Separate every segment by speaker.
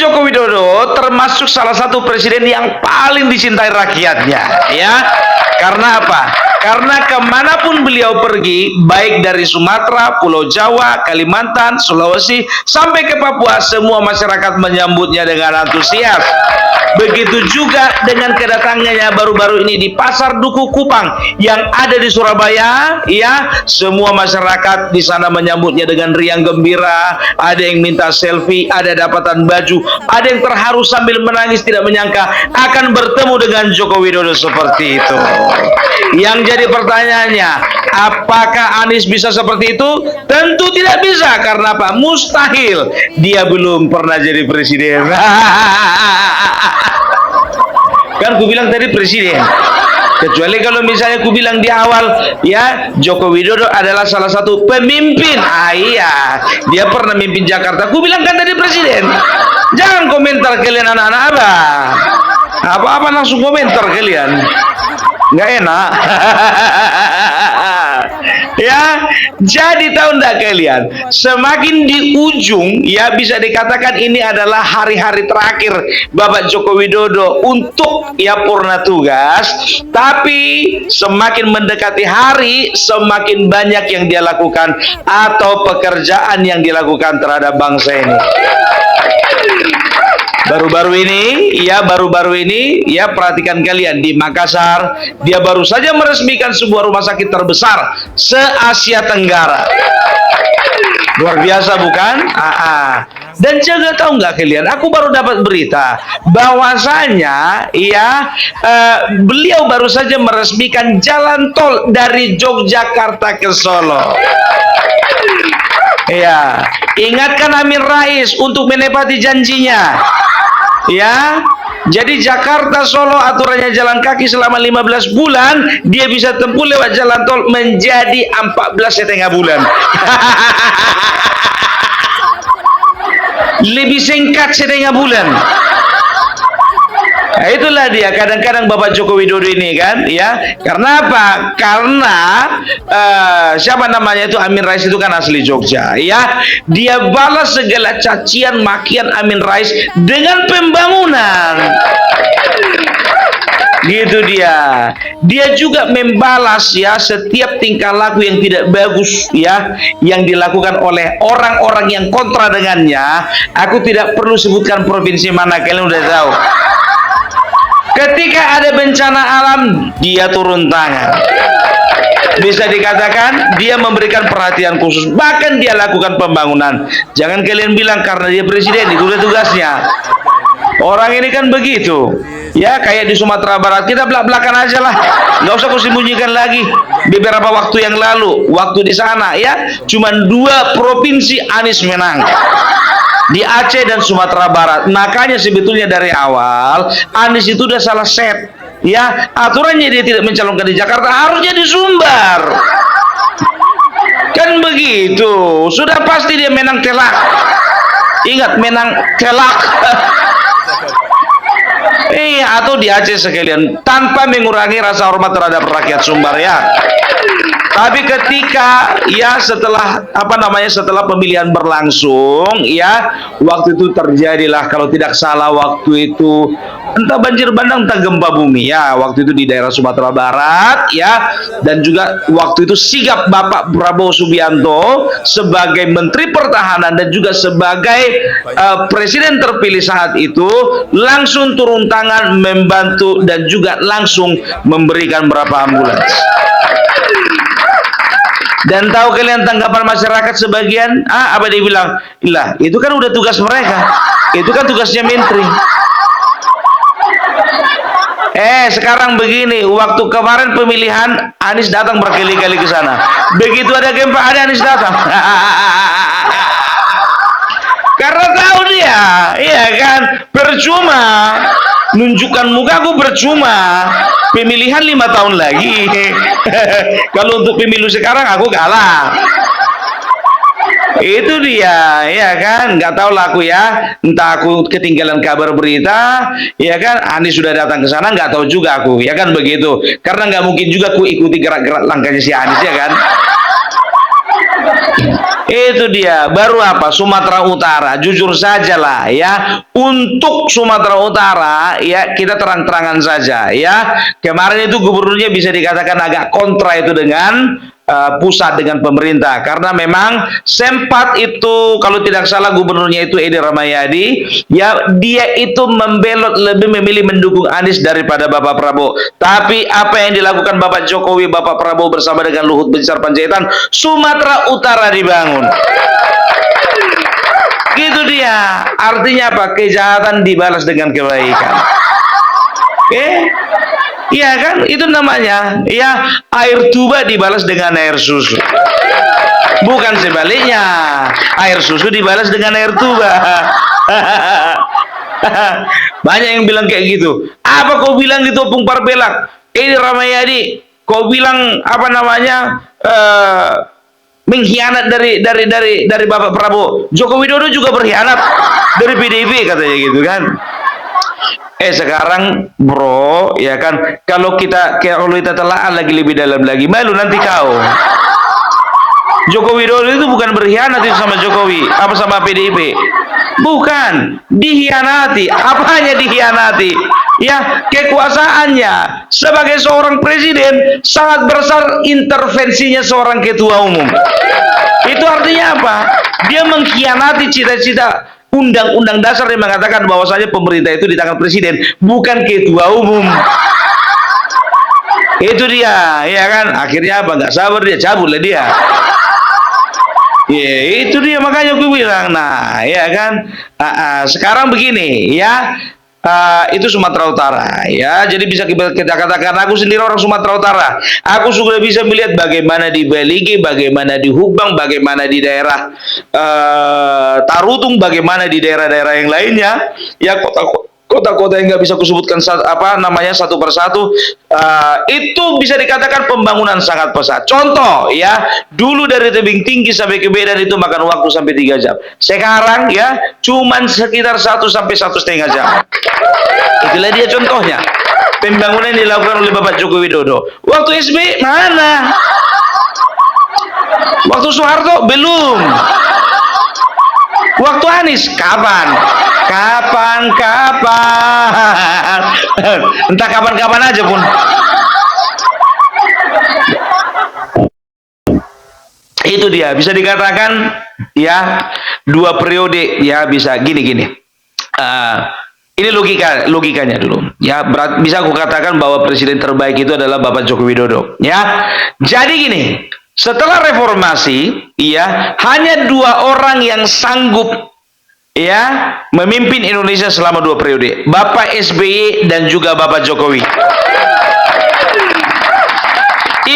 Speaker 1: Joko Widodo termasuk salah satu presiden yang paling dicintai rakyatnya, ya. Karena apa? Karena kemanapun beliau pergi, baik dari Sumatera, Pulau Jawa, Kalimantan, Sulawesi, sampai ke Papua, semua masyarakat menyambutnya dengan antusias. Begitu juga dengan kedatangannya baru-baru ini di Pasar Duku Kupang yang ada di Surabaya, ya, semua masyarakat di sana menyambutnya dengan riang gembira. Ada yang minta selfie, ada dapatan baju, ada yang terharu sambil menangis tidak menyangka akan bertemu dengan Joko Widodo seperti itu. Yang jadi pertanyaannya, apakah Anies bisa seperti itu? Tentu tidak bisa. Karena apa? Mustahil. Dia belum pernah jadi presiden. Kan ku bilang tadi presiden. Kecuali kalau misalnya ku bilang di awal, ya, Joko Widodo adalah salah satu pemimpin. Iya, dia pernah mimpin Jakarta. Ku bilang kan tadi presiden. Jangan komentar kalian anak-anak abang. Apa-apa langsung komentar kalian. Nggak enak. Ya, jadi tahu enggak kalian, semakin di ujung, ya, bisa dikatakan ini adalah hari-hari terakhir Bapak Joko Widodo untuk, ya, purna tugas. Tapi semakin mendekati hari, semakin banyak yang dia lakukan atau pekerjaan yang dilakukan terhadap bangsa ini. Baru-baru ini, ya, perhatikan kalian, di Makassar, dia baru saja meresmikan sebuah rumah sakit terbesar se-Asia Tenggara. Luar biasa, bukan? Dan juga tahu nggak kalian, aku baru dapat berita bahwasanya, ya, beliau baru saja meresmikan jalan tol dari Yogyakarta ke Solo. Ya, ingatkan Amin Rais untuk menepati janjinya. Ya, jadi Jakarta Solo aturannya jalan kaki selama 15 bulan, dia bisa tempuh lewat jalan tol menjadi 14,5 bulan. Lebih singkat 1,5 bulan. Nah, itulah dia kadang-kadang Bapak Joko Widodo ini, kan, ya. Karena apa? Karena siapa namanya itu, Amin Rais itu kan asli Jogja, ya. Dia balas segala cacian makian Amin Rais dengan pembangunan. Gitu dia. Dia juga membalas, ya, setiap tingkah laku yang tidak bagus, ya, yang dilakukan oleh orang-orang yang kontra dengannya. Aku tidak perlu sebutkan provinsi mana, kalian udah tahu. Ketika ada bencana alam, dia turun tangan. Bisa dikatakan dia memberikan perhatian khusus. Bahkan dia lakukan pembangunan. Jangan kalian bilang karena dia presiden, itu udah tugasnya. Orang ini kan begitu. Ya, kayak di Sumatera Barat, kita belak-belakan aja lah. Nggak usah kau sembunyikan lagi. Beberapa waktu yang lalu, waktu di sana, ya, cuman 2 provinsi Anies menang. Di Aceh dan Sumatera Barat. Makanya sebetulnya dari awal Anies itu udah salah set, ya, aturannya dia tidak mencalonkan di Jakarta, harusnya di Sumbar. Kan begitu. Sudah pasti dia menang telak. Ingat, menang telak. Atau di Aceh sekalian, tanpa mengurangi rasa hormat terhadap rakyat Sumbar, ya. Tapi ketika, ya, setelah setelah pemilihan berlangsung, ya, waktu itu terjadilah, kalau tidak salah waktu itu entah banjir bandang entah gempa bumi, ya, waktu itu di daerah Sumatera Barat, ya. Dan juga waktu itu sigap Bapak Prabowo Subianto sebagai Menteri Pertahanan dan juga sebagai presiden terpilih saat itu langsung turun tangan membantu dan juga langsung memberikan berapa ambulans. Dan tahu kalian tanggapan masyarakat sebagian? Apa dia bilang? Lah, itu kan udah tugas mereka. Itu kan tugasnya menteri. Sekarang begini, waktu kemarin pemilihan Anies datang berkali-kali ke sana. Begitu ada gempa, ada Anies datang. Karena tahu dia, iya kan, percuma. Nunjukkan mukaku percuma. Pemilihan 5 tahun lagi. Kalau untuk pemilu sekarang aku kalah. Itu dia, ya kan. Nggak tahu lah aku, ya. Entah aku ketinggalan kabar berita, ya kan. Anies sudah datang ke sana, nggak tahu juga aku, ya kan begitu. Karena nggak mungkin juga aku ikuti gerak-gerak langkahnya si Anies, ya kan. Itu dia, baru apa? Sumatera Utara. Jujur sajalah ya, untuk Sumatera Utara ya kita terang-terangan saja ya. Kemarin itu gubernurnya bisa dikatakan agak kontra itu dengan pusat, dengan pemerintah, karena memang sempat itu kalau tidak salah gubernurnya itu Edi Rahmayadi ya, dia itu membelot, lebih memilih mendukung Anies daripada Bapak Prabowo. Tapi apa yang dilakukan Bapak Jokowi, Bapak Prabowo bersama dengan Luhut Binsar Panjaitan, Sumatera Utara dibangun. Gitu dia. Artinya apa? Kejahatan dibalas dengan kebaikan. Oke? Iya kan, itu namanya ya, air tuba dibalas dengan air susu, bukan sebaliknya, air susu dibalas dengan air tuba. Banyak yang bilang kayak gitu. Apa kau bilang di Opung Parbelak, ini Ramayadi, kau bilang apa namanya, mengkhianat dari Bapak Prabowo. Joko Widodo juga berkhianat dari PDIP katanya gitu kan. Sekarang bro, ya kan, kalau kita telah lagi lebih dalam lagi, malu nanti kau. Joko Widodo itu bukan berkhianat itu sama Jokowi, apa sama PDIP. Bukan, dihianati. Apanya dihianati? Ya, kekuasaannya. Sebagai seorang presiden, sangat besar intervensinya seorang ketua umum. Itu artinya apa? Dia mengkhianati cita-cita Undang-Undang Dasar yang mengatakan bahwasanya pemerintah itu di tangan presiden, bukan ketua umum. Itu dia, ya kan? Akhirnya apa? Nggak sabar dia cabutlah dia. Ya, itu dia, makanya gue bilang, nah, ya kan? Sekarang begini, ya. Itu Sumatera Utara ya, jadi bisa kita katakan aku sendiri orang Sumatera Utara. Aku sudah bisa melihat bagaimana di Belige, bagaimana di Hubang, bagaimana di daerah Tarutung, bagaimana di daerah-daerah yang lainnya ya, kota-kota yang nggak bisa kusebutkan apa namanya satu persatu. Itu bisa dikatakan pembangunan sangat pesat. Contoh ya, dulu dari tebing tinggi sampai ke Medan itu makan waktu sampai 3 jam. Sekarang ya cuman sekitar 1 sampai 1,5 jam. Itulah dia contohnya pembangunan yang dilakukan oleh Bapak Joko Widodo. Waktu SBY mana? Waktu Soeharto belum. Waktu Anies kapan? Kapan? Entah kapan-kapan aja pun. Itu dia, bisa dikatakan ya 2 periode ya, bisa gini-gini. Ini logikanya dulu ya, bisa aku katakan bahwa presiden terbaik itu adalah Bapak Joko Widodo ya. Jadi gini, setelah reformasi ya, hanya 2 orang yang sanggup ya memimpin Indonesia selama 2 periode, Bapak SBY dan juga Bapak Jokowi.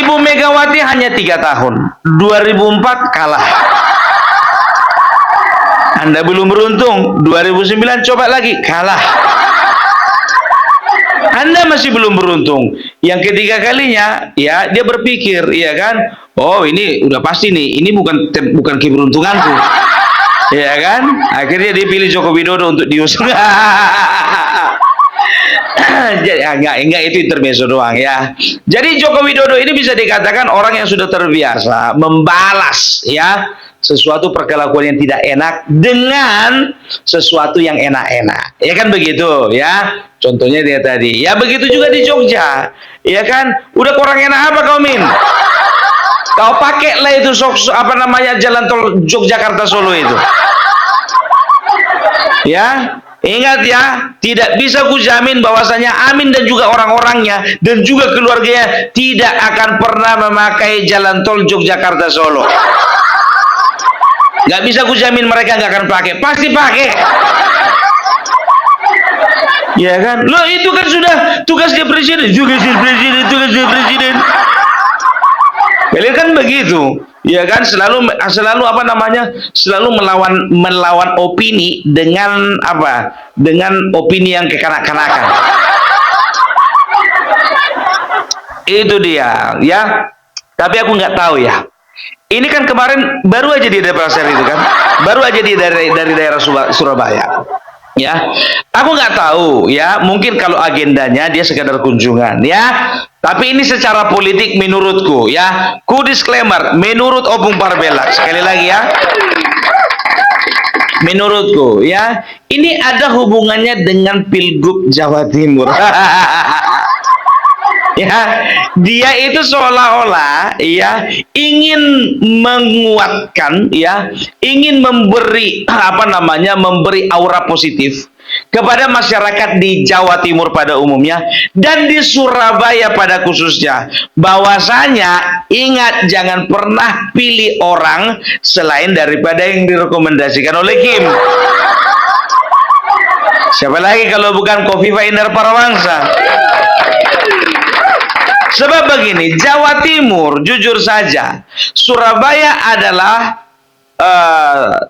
Speaker 1: Ibu Megawati hanya 3 tahun, 2004 kalah. Anda belum beruntung, 2009 coba lagi, kalah. Anda masih belum beruntung. Yang ketiga kalinya, ya dia berpikir, ya kan, oh ini udah pasti nih, ini bukan keberuntunganku, ya kan. Akhirnya dia pilih Joko Widodo untuk diusung. Jadi enggak, itu intermezzo doang ya. Jadi Joko Widodo ini bisa dikatakan orang yang sudah terbiasa membalas ya sesuatu perkelakuan yang tidak enak dengan sesuatu yang enak-enak, ya kan begitu ya. Contohnya dia tadi ya, begitu juga di Jogja, ya kan. Udah kurang enak apa kau Min? Kau pakai lah itu apa namanya jalan tol Yogyakarta Solo itu ya. Ingat ya, tidak bisa kujamin bahwasanya Amin dan juga orang-orangnya dan juga keluarganya tidak akan pernah memakai jalan tol Yogyakarta Solo. Gak bisa kujamin mereka gak akan pakai, pasti pakai. Ya kan? Loh, itu kan sudah tugasnya presiden, tugasnya presiden. Beliau kan begitu. Ya kan, selalu apa namanya, selalu melawan opini dengan apa, dengan opini yang kekanak-kanakan. Itu dia ya. Tapi aku nggak tahu ya, ini kan kemarin baru aja dia dari Pasar itu kan, baru aja dia dari daerah Surabaya Ya, aku nggak tahu ya, mungkin kalau agendanya dia sekedar kunjungan ya, tapi ini secara politik menurutku ya, ku disclaimer menurut Opung Parbela sekali lagi ya, menurutku ya, ini ada hubungannya dengan Pilgub Jawa Timur. Ya, dia itu seolah-olah ya ingin menguatkan ya, ingin memberi apa namanya, memberi aura positif kepada masyarakat di Jawa Timur pada umumnya dan di Surabaya pada khususnya, bahwasanya ingat, jangan pernah pilih orang selain daripada yang direkomendasikan oleh Kim. Siapa lagi kalau bukan Kofifa Indar Parawansa? Sebab begini, Jawa Timur, jujur saja, Surabaya adalah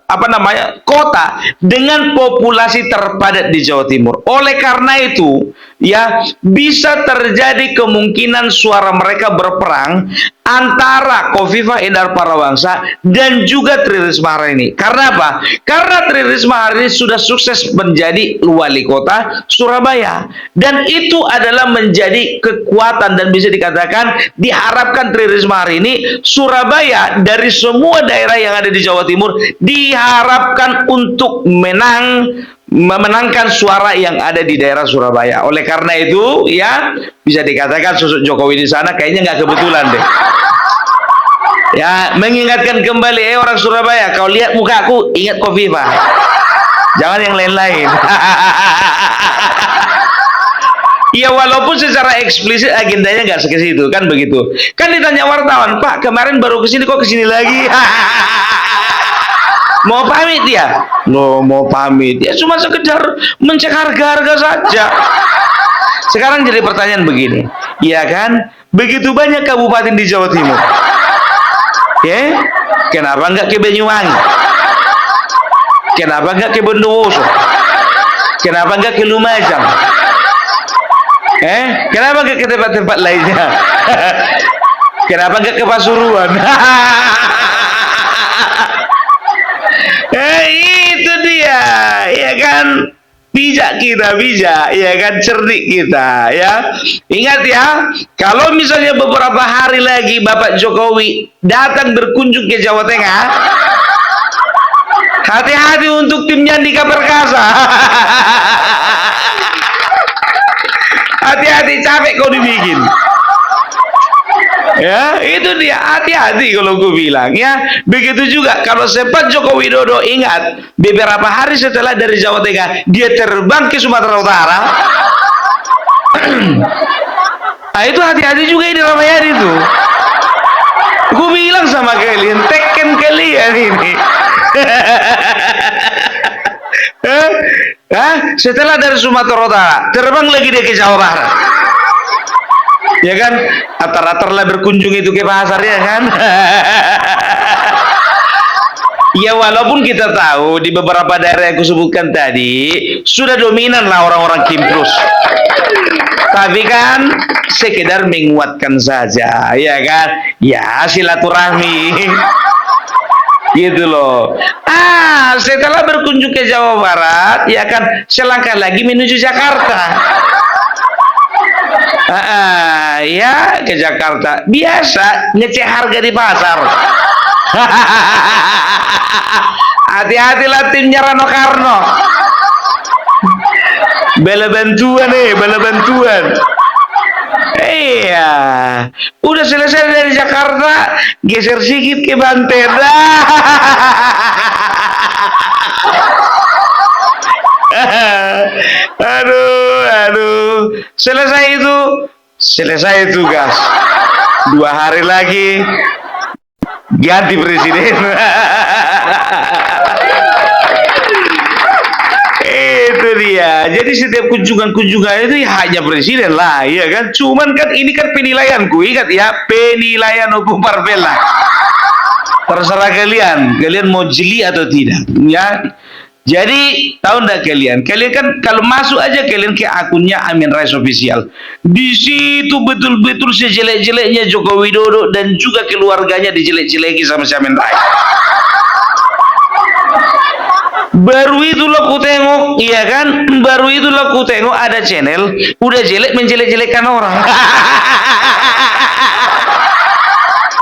Speaker 1: apa namanya, kota dengan populasi terpadat di Jawa Timur. Oleh karena itu, ya bisa terjadi kemungkinan suara mereka berperang antara Kofifa Indar Parawansa dan juga Tri Risma hari ini. Karena apa? Karena Tri Risma hari ini sudah sukses menjadi wali kota Surabaya, dan itu adalah menjadi kekuatan, dan bisa dikatakan diharapkan Tri Risma hari ini Surabaya dari semua daerah yang ada di Jawa Timur diharapkan untuk memenangkan suara yang ada di daerah Surabaya. Oleh karena itu ya bisa dikatakan sosok Jokowi di sana kayaknya nggak kebetulan deh. Ya, mengingatkan kembali orang Surabaya, kau lihat mukaku, ingat Kofifa. Jangan yang lain-lain. Ya walaupun secara eksplisit agendanya nggak ke situ, kan begitu. Kan ditanya wartawan, Pak kemarin baru kesini kok kesini lagi? Mau pamit ya? Loh, mau pamit ya cuma sekedar mencek harga-harga saja. Sekarang jadi pertanyaan begini, ya kan? Begitu banyak kabupaten di Jawa Timur, ya? Kenapa nggak ke Banyuwangi? Kenapa nggak ke Bondowoso? Kenapa nggak ke Lumajang? Kenapa nggak ke tempat-tempat lainnya? Kenapa nggak ke Pasuruan? Itu dia, ya kan? Bijak kita, bijak, ya kan? Cerdik kita, ya. Ingat ya, kalau misalnya beberapa hari lagi Bapak Jokowi datang berkunjung ke Jawa Tengah, hati-hati untuk timnya Andika Perkasa. Hati-hati, capek kau dibikin. Ya, itu dia, hati-hati kalau gue bilang ya. Begitu juga kalau sempat Joko Widodo, ingat beberapa hari setelah dari Jawa Tengah dia terbang ke Sumatera Utara. Nah, itu hati-hati juga ini Ramayadi itu. Gue bilang sama kalian, teken kalian ini. Setelah dari Sumatera Utara terbang lagi dia ke Jawa Barat. Ya kan, atar-atar lah berkunjung itu ke pasar, ya kan. Ya walaupun kita tahu di beberapa daerah yang kusebutkan tadi sudah dominan lah orang-orang Kim Plus, tapi kan sekedar menguatkan saja, ya kan, ya silaturahmi gitu loh. Setelah berkunjung ke Jawa Barat, ya kan, selangkah lagi menuju Jakarta. Ya ke Jakarta biasa ngecek harga di pasar. Hati-hatilah timnya Rano Karno. Bela bantuan bela bantuan. Iya, udah selesai dari Jakarta, geser sedikit ke Banten. Aduh, selesai tugas. 2 hari lagi ganti presiden. Itu dia. Jadi setiap kunjungan itu ya hanya presiden lah, ya kan. Cuman kan ini kan penilaianku, ingat ya, penilaian Opung Parbela. Terserah kalian mau jeli atau tidak, ya. Jadi tahu ndak kalian kan kalau masuk aja kalian ke akunnya Amin Rais Official, di situ betul-betul sejelek-jeleknya Joko Widodo dan juga keluarganya dijelek-jeleki sama si Amin Rais. Baru itu lo ku tengok, iya kan? Baru itu lo ku tengok ada channel udah jelek menjelek-jelekkan orang.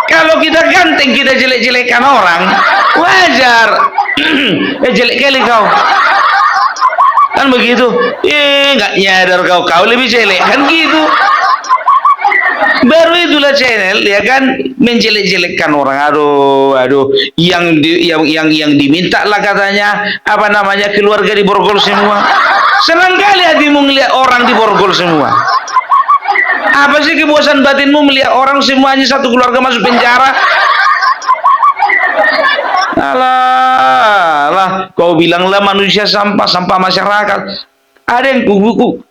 Speaker 1: Kalau kita ganteng kita jelek-jelekkan orang, wajar. Jelek kali kau. Kan begitu. Nggak nyadar kau lebih jelek kan gitu. Baru itulah channel ya kan menjelek-jelekkan orang. Aduh, yang diminta lah katanya apa namanya keluarga di borgol semua. Senang kali hatimu melihat orang di borgol semua. Apa sih kepuasan batinmu melihat orang semuanya satu keluarga masuk penjara? Alah, kau bilanglah manusia sampah masyarakat. Ada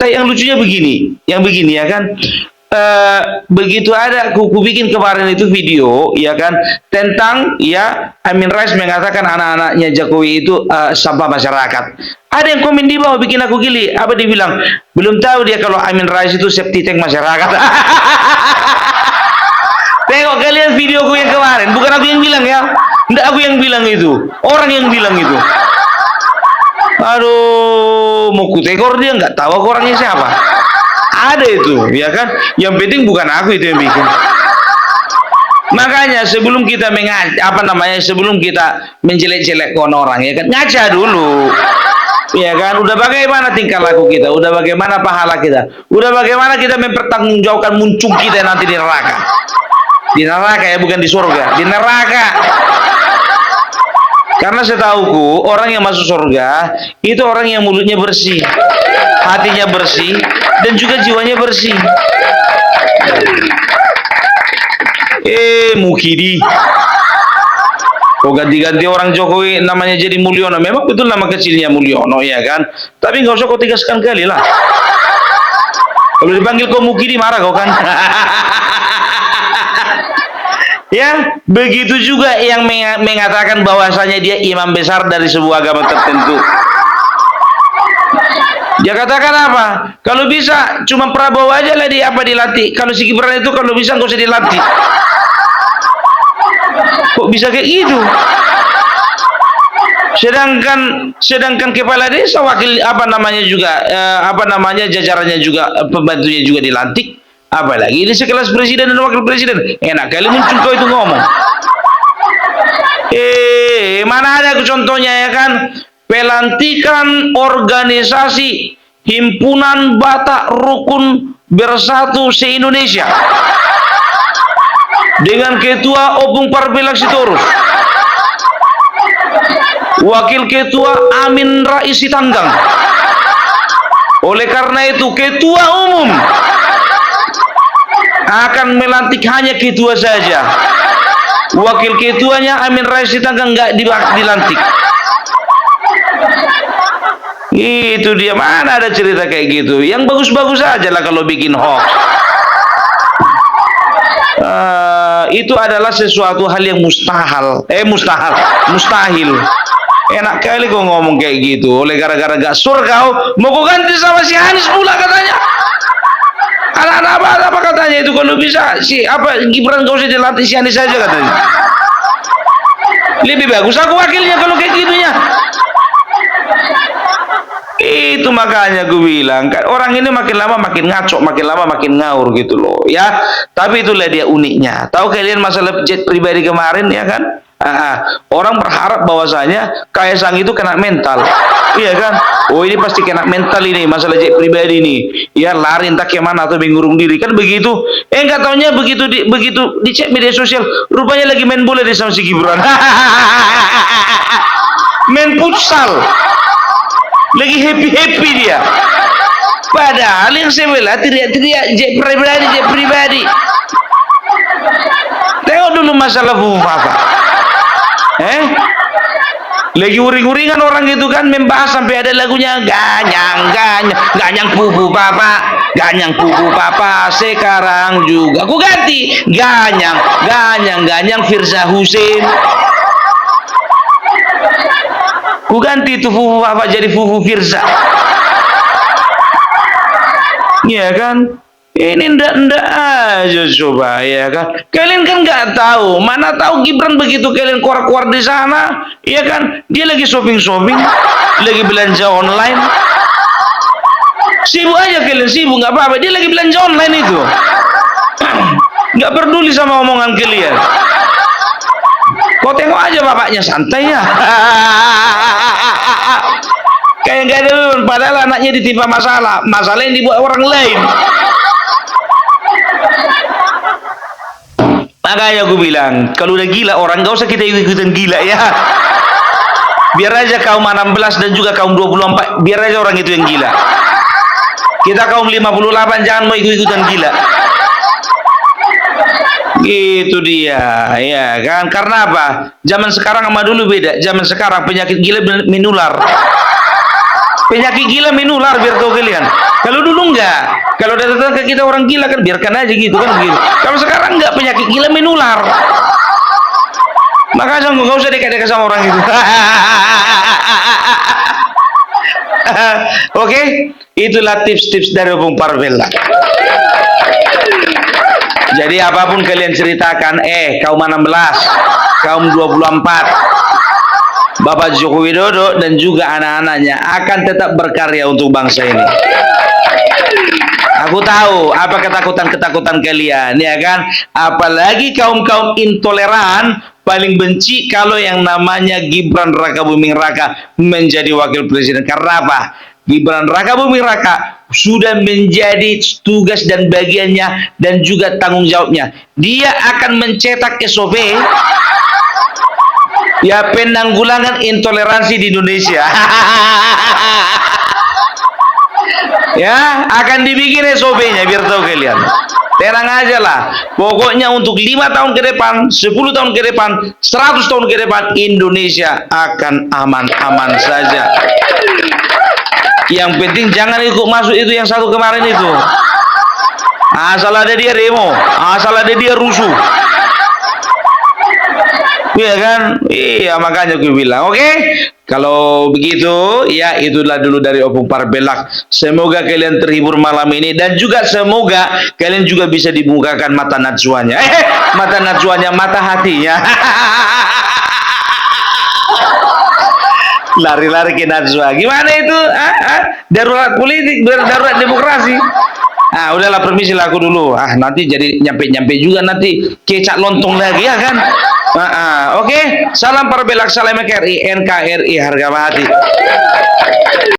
Speaker 1: yang lucunya begini, ya kan? Begitu ada ku bikin kemarin itu video ya kan tentang ya Amin Rais mengatakan anak-anaknya Jokowi itu sampah masyarakat. Ada yang komen di bawah bikin aku gili. Apa dia bilang? Belum tahu dia kalau Amin Rais itu septic tank masyarakat. Tengok kalian videoku yang kemarin, bukan aku yang bilang ya. Tidak aku yang bilang itu, orang yang bilang itu. Aduh, mau kutekor dia nggak tahu aku orangnya siapa. Ada itu, ya kan? Yang penting bukan aku itu yang bikin. Makanya sebelum kita sebelum kita menjelek-jelekkan orang, ya kan? Ngaca dulu. Ya kan? Udah bagaimana tingkah laku kita? Udah bagaimana pahala kita? Udah bagaimana kita mempertanggungjawabkan muncul kita nanti di neraka? Di neraka ya, bukan di surga. Di neraka. Karena setahuku orang yang masuk surga itu orang yang mulutnya bersih, hatinya bersih, dan juga jiwanya bersih. Mukidi, kok ganti-ganti orang Jokowi namanya jadi Mulyono? Memang betul nama kecilnya Mulyono ya kan? Tapi nggak usah kau tegaskan kali lah. Kalau dipanggil kau Mukidi marah kau kan? Ya, begitu juga yang mengatakan bahwasanya dia imam besar dari sebuah agama tertentu. Dia katakan apa? Kalau bisa cuma Prabowo aja lah dilatih. Kalau si Gibran itu kalau bisa nggak usah dilatih. Kok bisa kayak gitu? Sedangkan kepala desa wakil jajarannya juga pembantunya juga dilantik. Apalagi ini sekelas presiden dan wakil presiden. Enak kali muncul kau itu ngomong. Mana ada contohnya ya kan? Pelantikan organisasi Himpunan Batak Rukun Bersatu se-Indonesia dengan ketua Opung Parpelak Sitorus, wakil ketua Amin Rais Sitanggang. Oleh karena itu ketua umum akan melantik hanya ketua saja. Wakil ketuanya Amin Rais Sitanggang nggak dilantik. Itu dia, mana ada cerita kayak gitu. Yang bagus-bagus aja lah kalau bikin hoax. Itu adalah sesuatu hal yang mustahil. Enak kali kau ngomong kayak gitu. Oleh gara-gara gak sur kau mau kau ganti sama si Anies pula katanya. Anak-anak apa katanya itu kalau bisa Gibran kau usah dilatih si Anies saja katanya. Lebih bagus aku wakilnya kalau kayak gitunya. Itu makanya gue bilang kan orang ini makin lama makin ngaco, makin lama makin ngawur gitu loh ya. Tapi itulah dia uniknya. Tahu kalian masalah jet pribadi kemarin ya kan? Orang berharap bahwasanya Kaisang itu kena mental, iya kan? Oh ini pasti kena mental ini masalah jet pribadi ini. Ya lari entah kemana atau mengurung diri kan begitu. Nggak taunya begitu dicek media sosial, rupanya lagi main bola di sama si Gibran. Main futsal. Lagi happy dia. Padahal yang saya bela teriak-teriak jet pribadi. Tengok dulu masalah Fufu Papa. Lagi uring-uringan orang gitu kan membahas sampai ada lagunya ganyang Fufu Papa sekarang juga. Aku ganti ganyang Firza Husein. Ku ganti itu Fufu Papa jadi Fufu Firza. Iya kan? Ini ndak aja coba ya kan. Kalian kan nggak tahu, mana tahu Gibran begitu kalian keluar-keluar di sana, ya kan? Dia lagi shopping-shopping, lagi belanja online. Sibuk aja kalian, sibuk nggak apa-apa. Dia lagi belanja online itu. Nggak peduli sama omongan kalian. Kau tengok aja bapaknya santai ya. Kayak nggak ada, padahal anaknya ditimpa masalah yang dibuat orang lain. Makanya aku bilang, kalau udah gila orang, gak usah kita ikutan gila ya. Biar aja kaum 16 dan juga kaum 24, biar aja orang itu yang gila. Kita kaum 58 jangan mau ikut-ikutan gila. Gitu dia, ya kan? Karena apa? Zaman sekarang sama dulu beda. Zaman sekarang penyakit gila menular. Penyakit gila menular, biar tahu kalian. Kalau dulu enggak, kalau datang ke kita orang gila kan biarkan aja gitu kan begitu. Kalau sekarang enggak, penyakit gila menular. Makanya nggak usah dekat-dekat sama orang itu. Oke, itulah tips-tips dari Bung Parvella. Jadi apapun kalian ceritakan, kaum 16, kaum 24, Bapak Joko Widodo dan juga anak-anaknya akan tetap berkarya untuk bangsa ini. Aku tahu apa ketakutan-ketakutan kalian, ya kan? Apalagi kaum-kaum intoleran paling benci kalau yang namanya Gibran Rakabuming Raka menjadi wakil presiden. Karena apa? Gibran Rakabuming Raka sudah menjadi tugas dan bagiannya dan juga tanggung jawabnya. Dia akan mencetak SOP ya penanggulangan intoleransi di Indonesia. Ya, akan dibikin SOP-nya biar tahu kalian. Terang aja lah. Pokoknya untuk 5 tahun ke depan, 10 tahun ke depan, 100 tahun ke depan, Indonesia akan aman-aman saja. Yang penting jangan ikut masuk itu yang satu kemarin itu. Asal ada dia demo, asal ada dia rusuh. Iya kan? Iya, makanya gue bilang, oke? Kalau begitu, ya itulah dulu dari Opung Parvella. Semoga kalian terhibur malam ini dan juga semoga kalian juga bisa dibukakan mata najwanya. Mata najwanya, mata hatinya. Lari-lari ke najwa. Gimana itu? Darurat politik, darurat demokrasi. Udahlah, permisi lah aku dulu. Nanti jadi nyampe-nyampe juga nanti kecak lontong lagi ya kan? Oke. Salam Parvella, salam NKRI, harga mati.